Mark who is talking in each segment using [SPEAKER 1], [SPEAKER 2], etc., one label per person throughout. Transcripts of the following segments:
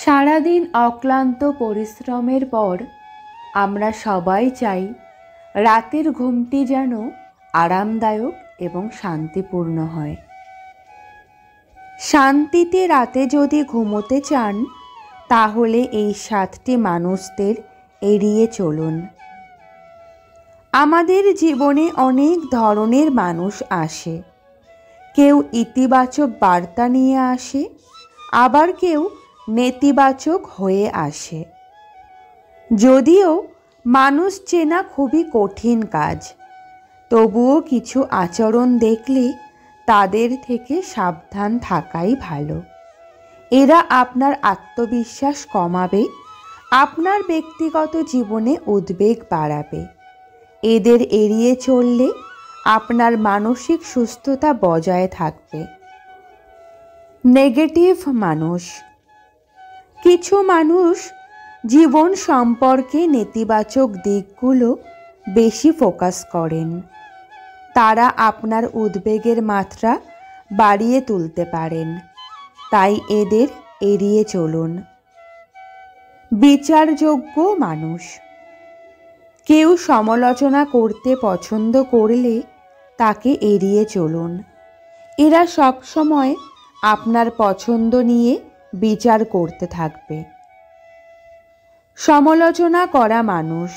[SPEAKER 1] সারাদিন অক্লান্ত পরিশ্রমের পর আমরা সবাই চাই রাতের ঘুমটি যেন আরামদায়ক এবং শান্তিপূর্ণ হয়। শান্তিতে রাতে যদি ঘুমোতে চান তাহলে এই 7টি মানুষদের এড়িয়ে চলুন। আমাদের জীবনে অনেক ধরনের মানুষ আসে। কেউ ইতিবাচক বার্তা নিয়ে আসে, আবার কেউ নেতিবাচক হয়ে আসে। যদিও মানুষ চেনা খুবই কঠিন কাজ, তবুও কিছু আচরণ দেখলে তাদের থেকে সাবধান থাকাই ভালো। এরা আপনার আত্মবিশ্বাস কমাবে, আপনার ব্যক্তিগত জীবনে উদ্বেগ বাড়াবে। এদের এড়িয়ে চললে আপনার মানসিক সুস্থতা বজায় থাকবে। নেগেটিভ মানুষ। কিছু মানুষ জীবন সম্পর্কে নেতিবাচক দিকগুলো বেশি ফোকাস করেন। তারা আপনার উদ্বেগের মাত্রা বাড়িয়ে তুলতে পারেন, তাই এদের এড়িয়ে চলুন। বিচারযোগ্য মানুষ। কেউ সমালোচনা করতে পছন্দ করলে তাকে এড়িয়ে চলুন। এরা সবসময় আপনার পছন্দ নিয়ে বিচার করতে থাকবে। সমালোচনা করা মানুষ।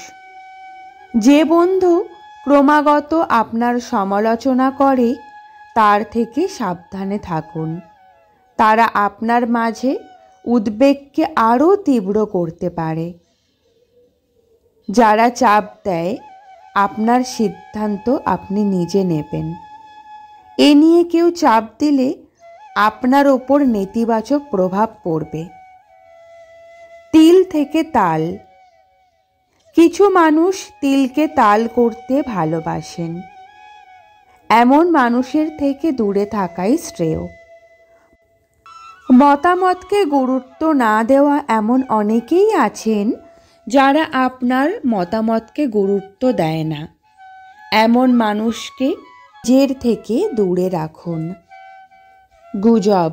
[SPEAKER 1] যে বন্ধু ক্রমাগত আপনার সমালোচনা করে তার থেকে সাবধানে থাকুন। তারা আপনার মাঝে উদ্বেগকে আরও তীব্র করতে পারে। যারা চাপ দেয়, আপনার সিদ্ধান্ত আপনি নিজে নেবেন। এ নিয়ে কেউ চাপ দিলে আপনার ওপর নেতিবাচক প্রভাব পড়বে। তিল থেকে তাল। কিছু মানুষ তিলকে তাল করতে ভালোবাসেন। এমন মানুষের থেকে দূরে থাকাই শ্রেয়। মতামতকে গুরুত্ব না দেওয়া এমন অনেকেই আছেন যারা আপনার মতামতকে গুরুত্ব দেয় না। এমন মানুষকে নিজের থেকে দূরে রাখুন। গুজব।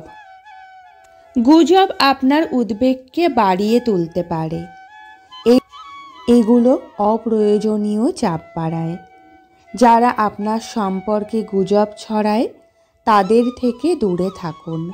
[SPEAKER 1] গুজব আপনার উদ্বেগকে বাড়িয়ে তুলতে পারে। এগুলো অপ্রয়োজনীয় চাপ বাড়ায়। যারা আপনার সম্পর্কে গুজব ছড়ায় তাদের থেকে দূরে থাকুন।